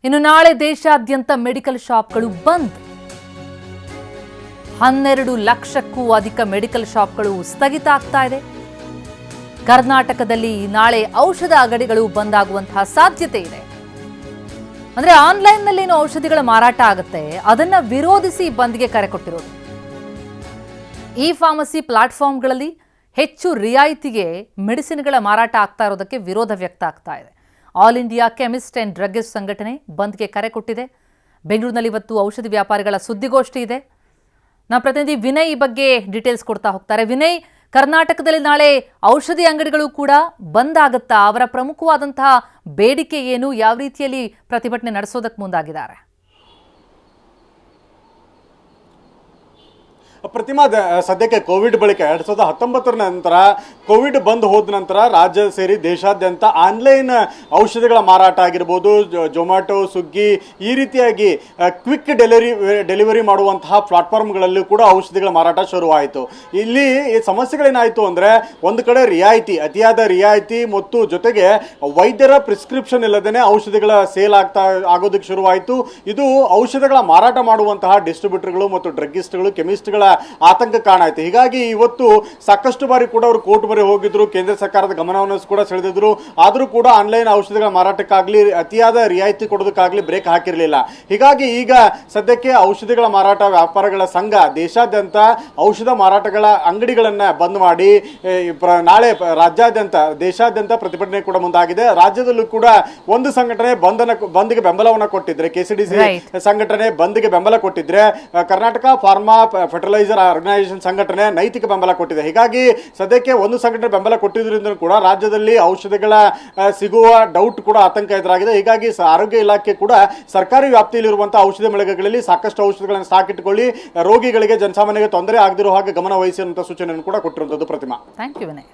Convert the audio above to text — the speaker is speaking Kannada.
ಇನ್ನು ನಾಳೆ ದೇಶಾದ್ಯಂತ ಮೆಡಿಕಲ್ ಶಾಪ್ಗಳು ಬಂದ್. 12 ಲಕ್ಷಕ್ಕೂ ಅಧಿಕ ಮೆಡಿಕಲ್ ಶಾಪ್ಗಳು ಸ್ಥಗಿತ ಆಗ್ತಾ ಇದೆ. ಕರ್ನಾಟಕದಲ್ಲಿ ನಾಳೆ ಔಷಧ ಅಂಗಡಿಗಳು ಬಂದ್ ಆಗುವಂತಹ ಸಾಧ್ಯತೆ ಇದೆ. ಅಂದ್ರೆ ಆನ್ಲೈನ್ನಲ್ಲಿ ಏನು ಔಷಧಿಗಳ ಮಾರಾಟ ಆಗುತ್ತೆ ಅದನ್ನ ವಿರೋಧಿಸಿ ಬಂದ್ಗೆ ಕರೆ ಕೊಟ್ಟಿರೋದು. ಈ ಫಾರ್ಮಸಿ ಪ್ಲಾಟ್ಫಾರ್ಮ್ಗಳಲ್ಲಿ ಹೆಚ್ಚು ರಿಯಾಯಿತಿಗೆ ಮೆಡಿಸಿನ್ಗಳ ಮಾರಾಟ ಆಗ್ತಾ ಇರೋದಕ್ಕೆ ವಿರೋಧ ವ್ಯಕ್ತ ಆಗ್ತಾ ಇದೆ. All India chemist and druggist ಸಂಘಟನೆ ಬಂದ್ಗೆ ಕರೆ ಕೊಟ್ಟಿದೆ. ಬೆಂಗಳೂರಿನಲ್ಲಿ ಇವತ್ತು ಔಷಧಿ ವ್ಯಾಪಾರಿಗಳ ಸುದ್ದಿಗೋಷ್ಠಿ ಇದೆ. ನಮ್ಮ ಪ್ರತಿನಿಧಿ ವಿನಯ್ ಈ ಬಗ್ಗೆ ಡೀಟೇಲ್ಸ್ ಕೊಡ್ತಾ ಹೋಗ್ತಾರೆ. ವಿನಯ್, ಕರ್ನಾಟಕದಲ್ಲಿ ನಾಳೆ ಔಷಧಿ ಅಂಗಡಿಗಳು ಕೂಡ ಬಂದ್ ಆಗುತ್ತಾ? ಅವರ ಪ್ರಮುಖವಾದಂತಹ ಬೇಡಿಕೆ ಏನು? ಯಾವ ರೀತಿಯಲ್ಲಿ ಪ್ರತಿಭಟನೆ ನಡೆಸೋದಕ್ಕೆ ಮುಂದಾಗಿದ್ದಾರೆ? ಪ್ರತಿಮಾ, ಸದ್ಯಕ್ಕೆ ಕೋವಿಡ್ ಬಳಿಕ 2019 ನಂತರ ಕೋವಿಡ್ ಬಂದ್ ಹೋದ ನಂತರ ರಾಜ್ಯ ಸೇರಿ ದೇಶಾದ್ಯಂತ ಆನ್ಲೈನ್ ಔಷಧಿಗಳ ಮಾರಾಟ ಆಗಿರ್ಬೋದು, ಜೊಮ್ಯಾಟೊ, ಸ್ವಿಗ್ಗಿ ಈ ರೀತಿಯಾಗಿ ಕ್ವಿಕ್ ಡೆಲಿವರಿ ಮಾಡುವಂತಹ ಪ್ಲಾಟ್ಫಾರ್ಮ್ಗಳಲ್ಲೂ ಕೂಡ ಔಷಧಿಗಳ ಮಾರಾಟ ಶುರುವಾಯಿತು. ಇಲ್ಲಿ ಸಮಸ್ಯೆಗಳೇನಾಯಿತು ಅಂದರೆ, ಒಂದು ಕಡೆ ಅತಿಯಾದ ರಿಯಾಯಿತಿ ಮತ್ತು ಜೊತೆಗೆ ವೈದ್ಯರ ಪ್ರಿಸ್ಕ್ರಿಪ್ಷನ್ ಇಲ್ಲದೇ ಔಷಧಿಗಳ ಸೇಲ್ ಆಗೋದಕ್ಕೆ ಶುರುವಾಯಿತು. ಇದು ಔಷಧಿಗಳ ಮಾರಾಟ ಮಾಡುವಂತಹ ಡಿಸ್ಟ್ರಿಬ್ಯೂಟರ್ಗಳು ಮತ್ತು ಡ್ರಗ್ಗಿಸ್ಟ್ಗಳು, ಕೆಮಿಸ್ಟ್ಗಳ ಆತಂಕ ಕಾಣಾಯಿತು. ಹೀಗಾಗಿ ಇವತ್ತು ಸಾಕಷ್ಟು ಬಾರಿ ಕೂಡ ಅವರು ಕೋರ್ಟ್ ಮೊರೆ ಹೋಗಿದ್ರು, ಕೇಂದ್ರ ಸರ್ಕಾರದ ಗಮನವನ್ನು ಕೂಡ ಸೆಳೆದಿದ್ರು. ಆದರೂ ಕೂಡ ಆನ್ಲೈನ್ ಔಷಧಿಗಳ ಮಾರಾಟಕ್ಕಾಗಲಿ ಅತಿಯಾದ ರಿಯಾಯಿತಿ ಕೊಡೋದಕ್ಕಾಗಲಿ ಬ್ರೇಕ್ ಹಾಕಿರಲಿಲ್ಲ. ಹೀಗಾಗಿ ಈಗ ಸದ್ಯಕ್ಕೆ ಔಷಧಿಗಳ ಮಾರಾಟ ವ್ಯಾಪಾರಗಳ ಸಂಘ ದೇಶಾದ್ಯಂತ ಔಷಧ ಮಾರಾಟಗಳ ಅಂಗಡಿಗಳನ್ನು ಬಂದ್ ಮಾಡಿ ನಾಳೆ ದೇಶಾದ್ಯಂತ ಪ್ರತಿಭಟನೆ ಕೂಡ ಮುಂದಾಗಿದೆ. ರಾಜ್ಯದಲ್ಲೂ ಕೂಡ ಒಂದು ಸಂಘಟನೆ ಬಂದ್ಗೆ ಬೆಂಬಲವನ್ನು ಕೊಟ್ಟಿದ್ರೆ, ಕೆಸಿಡಿಸಿ ಸಂಘಟನೆ ಬಂದ್ಗೆ ಬೆಂಬಲ ಕೊಟ್ಟಿದ್ರೆ, ಕರ್ನಾಟಕ ಫಾರ್ಮಾ ಫರ್ಟಿಲೈಸರ್ ಆರ್ಗನೈಸೇಷನ್ ಸಂಘಟನೆ ನೈತಿಕ ಬೆಂಬಲ ಕೊಟ್ಟಿದೆ. ಹೀಗಾಗಿ ಸದ್ಯಕ್ಕೆ ಒಂದು ಸಂಘಟನೆ ಬೆಂಬಲ ಕೊಟ್ಟಿದ್ರಿಂದ ಕೂಡ ರಾಜ್ಯದಲ್ಲಿ ಔಷಧಿಗಳ ಸಿಗುವ ಡೌಟ್ ಕೂಡ ಆತಂಕ ಎದುರಾಗಿದೆ. ಹೀಗಾಗಿ ಆರೋಗ್ಯ ಇಲಾಖೆ ಕೂಡ ಸರ್ಕಾರಿ ವ್ಯಾಪ್ತಿಯಲ್ಲಿರುವಂತಹ ಔಷಧಿ ಮಳಿಗೆಗಳಲ್ಲಿ ಸಾಕಷ್ಟು ಔಷಧಿಗಳನ್ನು ಸಾಕಿಟ್ಟುಕೊಳ್ಳಿ, ರೋಗಿಗಳಿಗೆ ಜನಸಾಮಾನ್ಯರಿಗೆ ತೊಂದರೆ ಆಗದಿರೋ ಹಾಗೆ ಗಮನ ವಹಿಸುವಂತಹ ಸೂಚನೆಯನ್ನು ಕೂಡ ಕೊಟ್ಟಿರುವಂತದ್ದು. ಪ್ರತಿಮಾ, ಥ್ಯಾಂಕ್ ಯು ವಿನಯ್.